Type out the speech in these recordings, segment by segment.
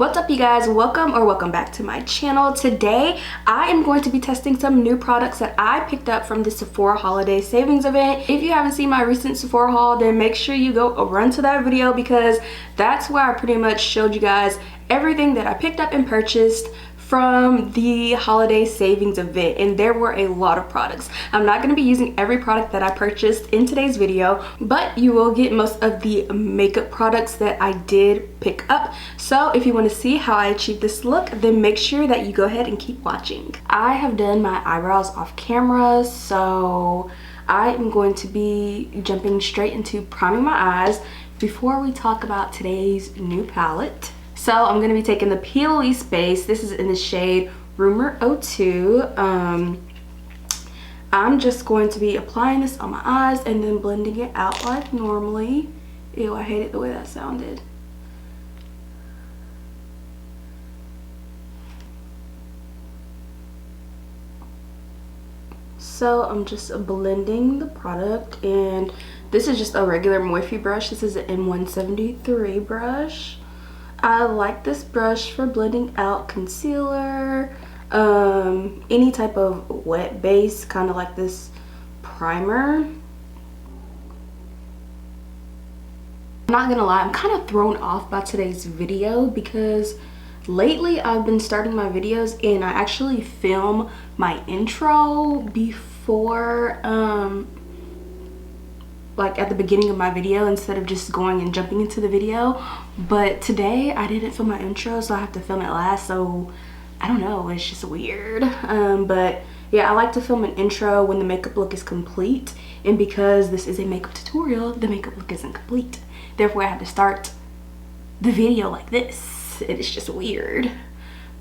What's up, you guys? Welcome back to my channel. Today I am going to be testing some new products that I picked up from the Sephora holiday savings event. If you haven't seen my recent Sephora haul, then make sure you go run to that video because that's where I pretty much showed you guys everything that I picked up and purchased from the holiday savings event, and there were a lot of products. I'm not going to be using every product that I purchased in today's video, but you will get most of the makeup products that I did pick up. So if you want to see how I achieved this look, then make sure that you go ahead and keep watching. I have done my eyebrows off camera, so I am going to be jumping straight into priming my eyes before we talk about today's new palette. So I'm going to be taking the P. Louise base. This is in the shade Rumor 02. I'm just going to be applying this on my eyes and then blending it out like normally. Ew, I hated the way that sounded. So I'm just blending the product, and this is just a regular Morphe brush. This is an M173 brush. I like this brush for blending out concealer, any type of wet base, kind of like this primer. I'm not gonna lie, I'm kind of thrown off by today's video because lately I've been starting my videos and I actually film my intro before like at the beginning of my video instead of just going and jumping into the video. But today I didn't film my intro, so I have to film it last, so I don't know, it's just weird. But yeah, I like to film an intro when the makeup look is complete, and because this is a makeup tutorial, the makeup look isn't complete, therefore I have to start the video like this. It is just weird,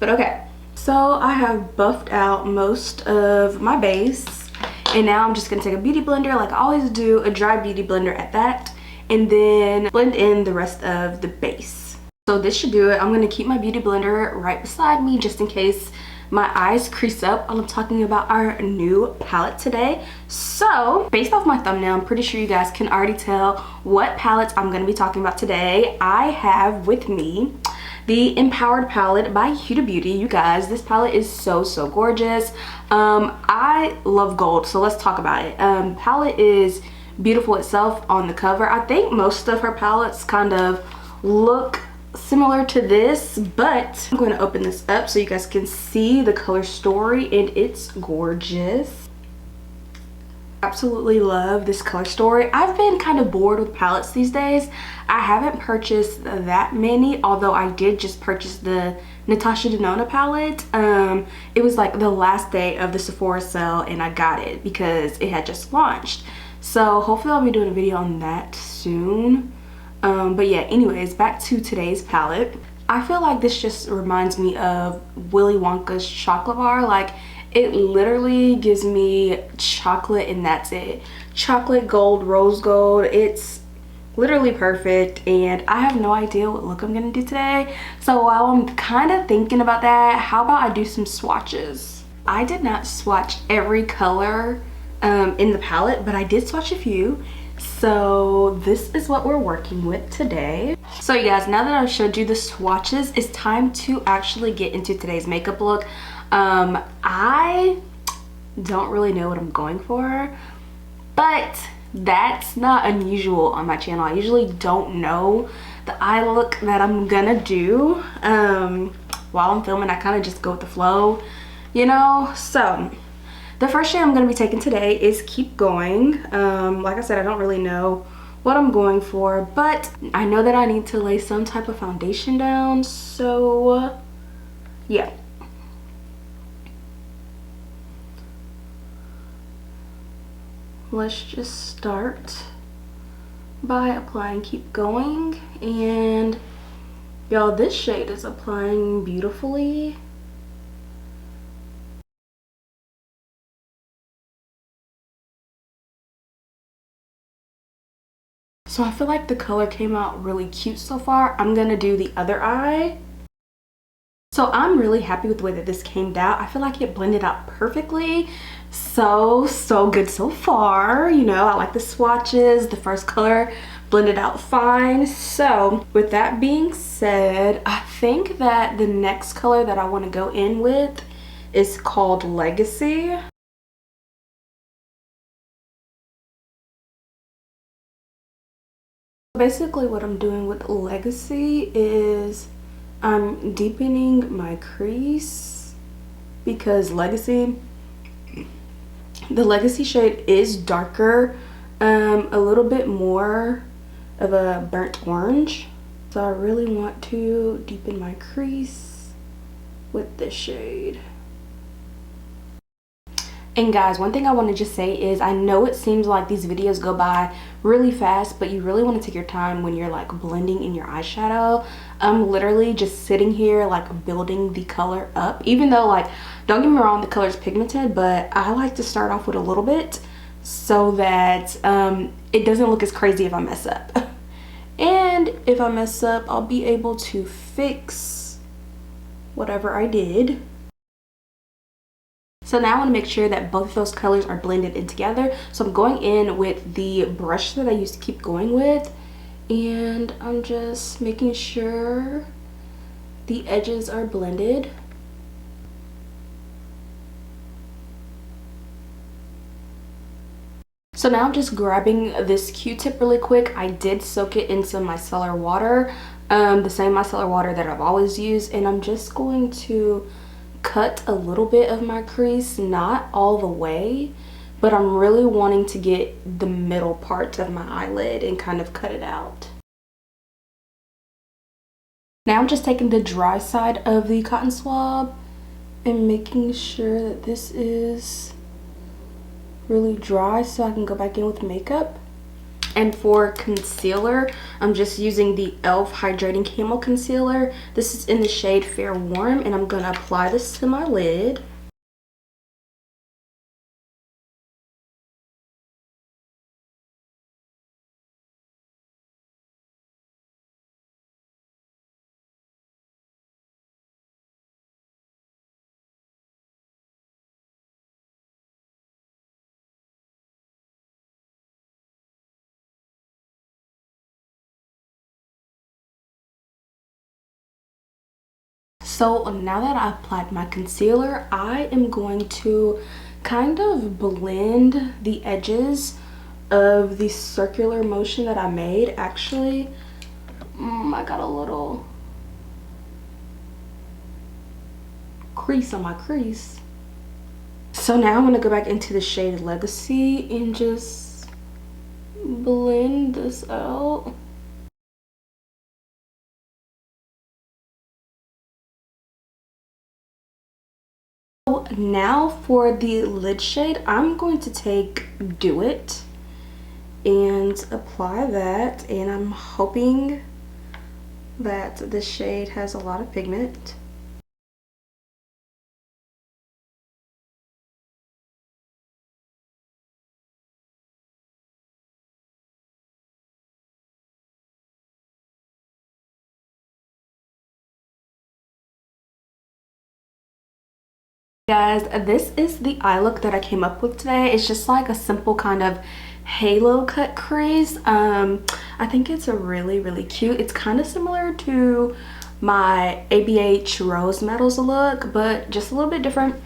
but okay. So I have buffed out most of my base, and now I'm just going to take a beauty blender like I always do, a dry beauty blender at that, and then blend in the rest of the base. So this should do it. I'm going to keep my beauty blender right beside me just in case my eyes crease up while I'm talking about our new palette today. So based off my thumbnail, I'm pretty sure you guys can already tell what palettes I'm going to be talking about today. I have with me the Empowered palette by Huda Beauty. You guys, this palette is so gorgeous. I love gold, so let's talk about it. Palette is beautiful itself on the cover. I think most of her palettes kind of look similar to this, but I'm going to open this up so you guys can see the color story, and it's gorgeous. Absolutely love this color story. I've been kind of bored with palettes these days. I haven't purchased that many, although I did just purchase the Natasha Denona palette. It was like the last day of the Sephora sale and I got it because it had just launched. So hopefully I'll be doing a video on that soon. But yeah, anyways, back to today's palette. I feel like this just reminds me of Willy Wonka's chocolate bar. Like, it literally gives me chocolate and that's it. Chocolate gold, rose gold. It's literally perfect, and I have no idea what look I'm gonna do today. So while I'm kind of thinking about that, how about I do some swatches? I did not swatch every color in the palette, but I did swatch a few. So this is what we're working with today. So you guys, now that I've showed you the swatches, it's time to actually get into today's makeup look. I don't really know what I'm going for, but that's not unusual on my channel. I usually don't know the eye look that I'm gonna do. While I'm filming, I kind of just go with the flow, you know? So the first shade I'm gonna be taking today is Keep Going. Like I said, I don't really know what I'm going for, but I know that I need to lay some type of foundation down, so yeah. Let's just start by applying Keep Going, and y'all, this shade is applying beautifully. So I feel like the color came out really cute so far. I'm gonna do the other eye. So I'm really happy with the way that this came out. I feel like it blended out perfectly. So good so far. You know, I like the swatches. The first color blended out fine. So with that being said, I think that the next color that I want to go in with is called Legacy. Basically what I'm doing with Legacy is I'm deepening my crease, because the Legacy shade is darker, a little bit more of a burnt orange. So I really want to deepen my crease with this shade. And guys, one thing I want to just say is, I know it seems like these videos go by really fast, but you really want to take your time when you're like blending in your eyeshadow. I'm literally just sitting here like building the color up, even though, like, don't get me wrong, the color is pigmented, but I like to start off with a little bit so that it doesn't look as crazy if I mess up. And if I mess up, I'll be able to fix whatever I did. So now I want to make sure that both of those colors are blended in together. So I'm going in with the brush that I used to keep going with, and I'm just making sure the edges are blended. So now I'm just grabbing this Q-tip really quick. I did soak it in some micellar water, the same micellar water that I've always used, and I'm just going to cut a little bit of my crease, not all the way, but I'm really wanting to get the middle part of my eyelid and kind of cut it out. Now I'm just taking the dry side of the cotton swab and making sure that this is really dry so I can go back in with makeup. And for concealer, I'm just using the e.l.f. Hydrating Camel Concealer. This is in the shade Fair Warm, and I'm going to apply this to my lid. So now that I applied my concealer, I am going to kind of blend the edges of the circular motion that I made. Actually, I got a little crease on my crease. So now I'm going to go back into the shade Legacy and just blend this out. Now for the lid shade, I'm going to take Do It and apply that, and I'm hoping that this shade has a lot of pigment. Guys, this is the eye look that I came up with today. It's just like a simple kind of halo cut crease. I think it's a really cute. It's kind of similar to my ABH Rose Metals look, but just a little bit different.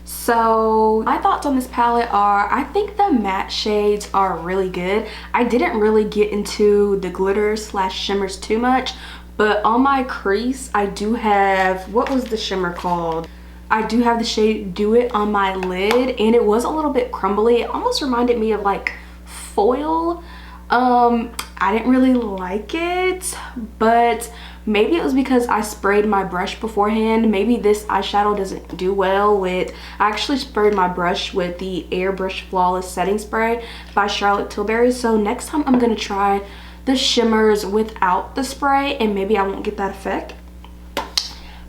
So my thoughts on this palette are, I think the matte shades are really good. I didn't really get into the glitters slash shimmers too much, but on my crease I do have, what was the shimmer called? I do have the shade Do It on my lid, and it was a little bit crumbly. It almost reminded me of like foil. I didn't really like it, but maybe it was because I sprayed my brush beforehand. Maybe this eyeshadow doesn't do well with, I actually sprayed my brush with the Airbrush Flawless Setting Spray by Charlotte Tilbury. So next time I'm gonna try the shimmers without the spray, and maybe I won't get that effect.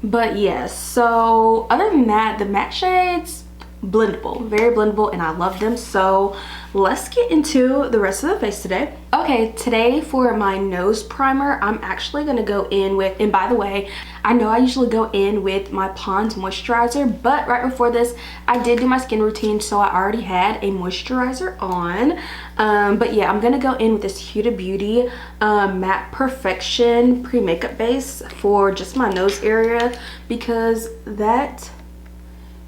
But yes, so other than that, the matte shades, blendable, very blendable, and I love them. So let's get into the rest of the face today. Okay, today for my nose primer, I'm actually gonna go in with, and by the way, I know I usually go in with my Pond's moisturizer, but right before this, I did do my skin routine, so I already had a moisturizer on. But yeah, I'm gonna go in with this Huda Beauty Matte Perfection pre-makeup base for just my nose area, because that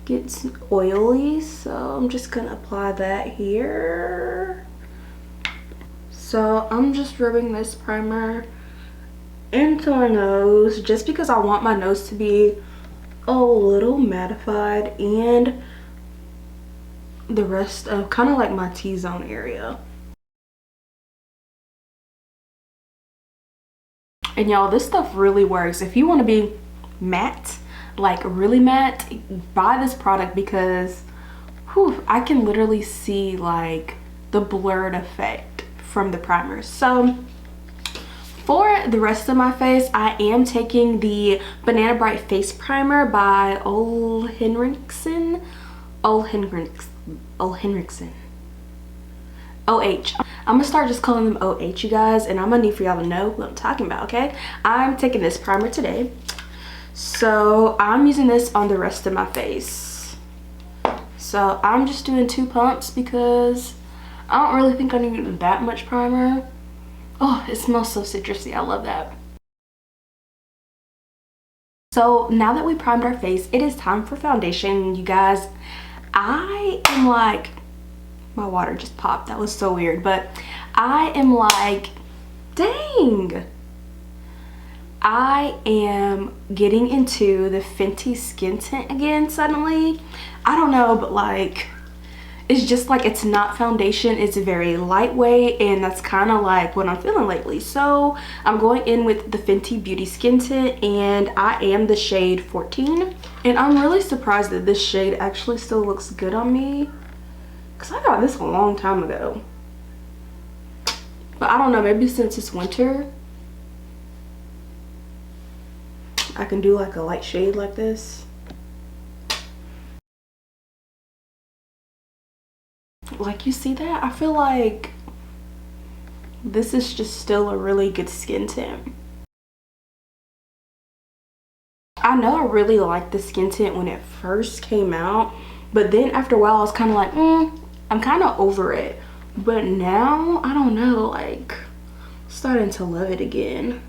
gets oily. So I'm just gonna apply that here. So I'm just rubbing this primer into my nose just because I want my nose to be a little mattified, and the rest of kind of like my T-zone area. And y'all, this stuff really works. If you want to be matte, like really matte, buy this product, because whew, I can literally see like the blurred effect from the primer. So for the rest of my face, I am taking the Banana Bright Face Primer by Olehenriksen. OH. I'm gonna start just calling them OH, you guys, and I'm gonna need for y'all to know what I'm talking about, okay? I'm taking this primer today. So I'm using this on the rest of my face. So I'm just doing 2 pumps because I don't really think I need that much primer. Oh, it smells so citrusy. I love that. So now that we primed our face, it is time for foundation, you guys. I am like, my water just popped. That was so weird. But I am like, dang. I am getting into the Fenty skin tint again suddenly. I don't know, but like, it's just like, it's not foundation, it's very lightweight, and that's kind of like what I'm feeling lately. So I'm going in with the Fenty Beauty Skin Tint, and I am the shade 14. And I'm really surprised that this shade actually still looks good on me, because I got this a long time ago. But I don't know, maybe since it's winter, I can do like a light shade like this. Like, you see that? I feel like this is just still a really good skin tint. I know I really liked the skin tint when it first came out, but then after a while I was kind of like, I'm kind of over it. But now, I don't know, like, starting to love it again.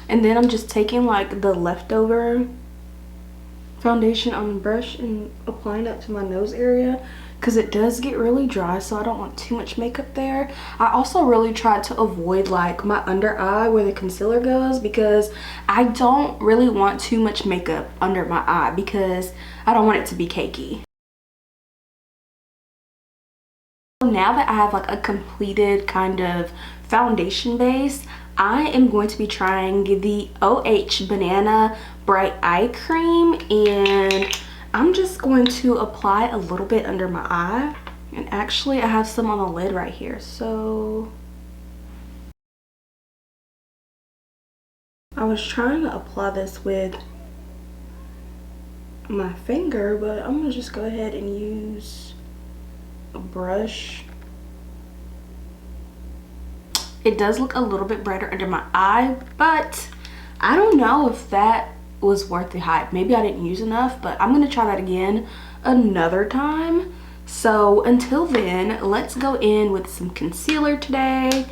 And then I'm just taking like the leftover foundation on the brush and applying that to my nose area, because it does get really dry, so I don't want too much makeup there. I also really tried to avoid like my under eye where the concealer goes, because I don't really want too much makeup under my eye because I don't want it to be cakey. Now that I have like a completed kind of foundation base, I am going to be trying the OH Banana Bright Eye Cream, and I'm just going to apply a little bit under my eye. And actually I have some on the lid right here, so I was trying to apply this with my finger, but I'm gonna just go ahead and use a brush. It does look a little bit brighter under my eye, but I don't know if that was worth the hype. Maybe I didn't use enough, but I'm gonna try that again another time. So until then, let's go in with some concealer today.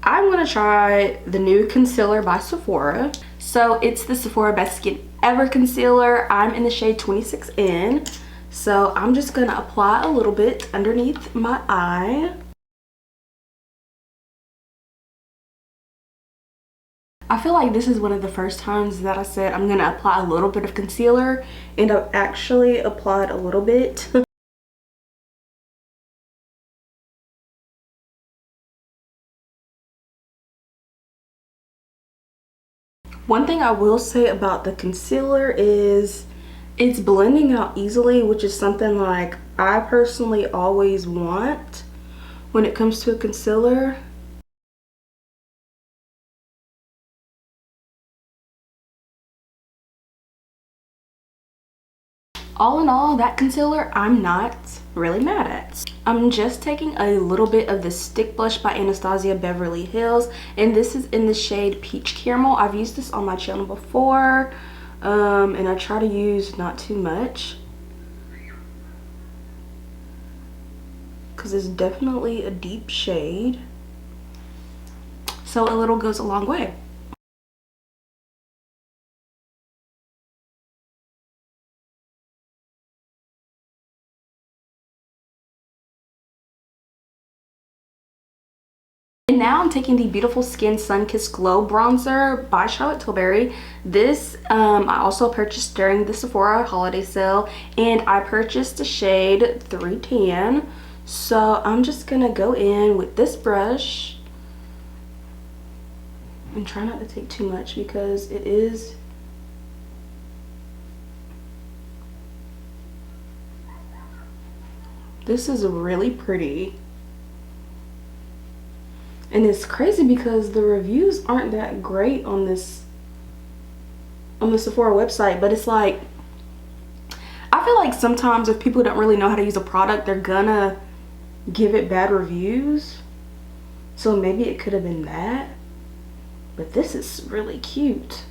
I'm gonna try the new concealer by Sephora. So it's the Sephora Best Skin Ever concealer. I'm in the shade 26N. So I'm just gonna apply a little bit underneath my eye. I feel like this is one of the first times that I said I'm gonna apply a little bit of concealer, and I've actually applied a little bit. One thing I will say about the concealer is it's blending out easily, which is something like I personally always want when it comes to a concealer. all in all, that concealer I'm not really mad at. I'm just taking a little bit of the stick blush by Anastasia Beverly Hills, and this is in the shade Peach Caramel. I've used this on my channel before, and I try to use not too much because it's definitely a deep shade, so a little goes a long way. And now I'm taking the Beautiful Skin Sun-Kissed Glow Bronzer by Charlotte Tilbury. This I also purchased during the Sephora holiday sale, and I purchased the shade 310. So I'm just gonna go in with this brush and try not to take too much because it is this is really pretty. And it's crazy because the reviews aren't that great on the Sephora website, but it's like, I feel like sometimes if people don't really know how to use a product, they're gonna give it bad reviews. So maybe it could have been that. But this is really cute.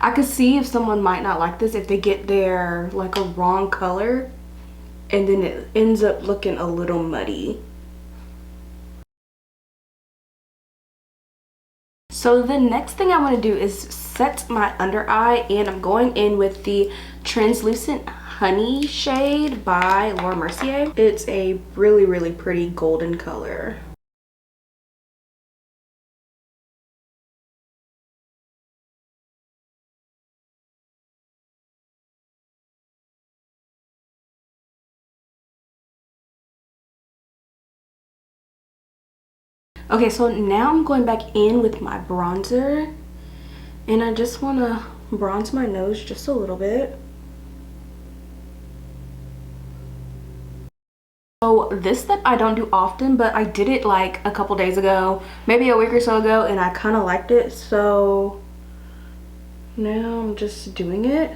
I could see if someone might not like this if they get their like a wrong color and then it ends up looking a little muddy. So the next thing I want to do is set my under eye, and I'm going in with the Translucent Honey shade by Mercier. It's a really, really pretty golden color. Okay, so now I'm going back in with my bronzer, and I just want to bronze my nose just a little bit. So this step I don't do often, but I did it like a couple days ago, maybe a week or so ago, and I kind of liked it. So now I'm just doing it.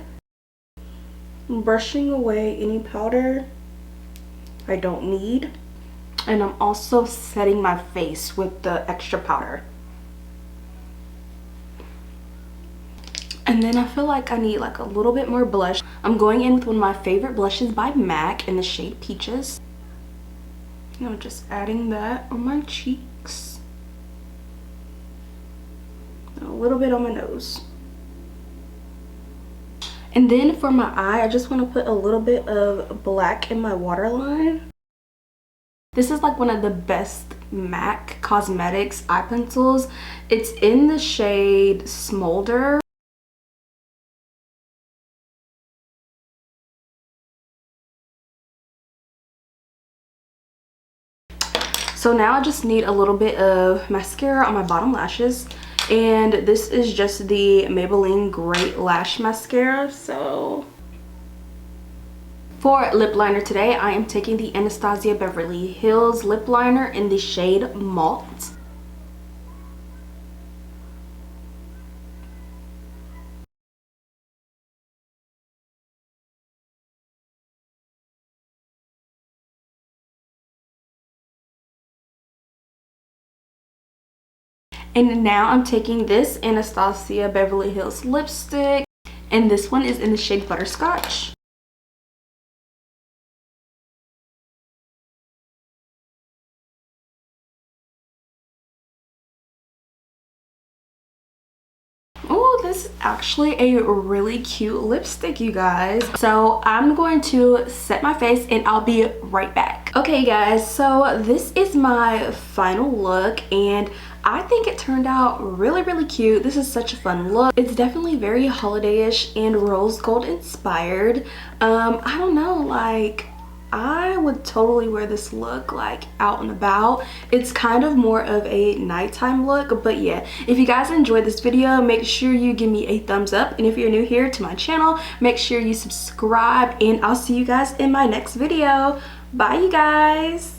I'm brushing away any powder I don't need. And I'm also setting my face with the extra powder. And then I feel like I need like a little bit more blush. I'm going in with one of my favorite blushes by MAC in the shade Peaches. You know, just adding that on my cheeks. A little bit on my nose. And then for my eye, I just want to put a little bit of black in my waterline. This is like one of the best MAC Cosmetics eye pencils. It's in the shade Smolder. So now I just need a little bit of mascara on my bottom lashes. And this is just the Maybelline Great Lash Mascara. So for lip liner today, I am taking the Anastasia Beverly Hills lip liner in the shade Malt. And now I'm taking this Anastasia Beverly Hills lipstick, and this one is in the shade Butterscotch. Oh, this is actually a really cute lipstick, you guys. So I'm going to set my face and I'll be right back. Okay guys, so this is my final look, and I think it turned out really, really cute. This is such a fun look. It's definitely very holiday-ish and rose gold inspired. I don't know, like, I would totally wear this look like out and about. It's kind of more of a nighttime look, but yeah, if you guys enjoyed this video, make sure you give me a thumbs up, and if you're new here to my channel, make sure you subscribe, and I'll see you guys in my next video. Bye, you guys.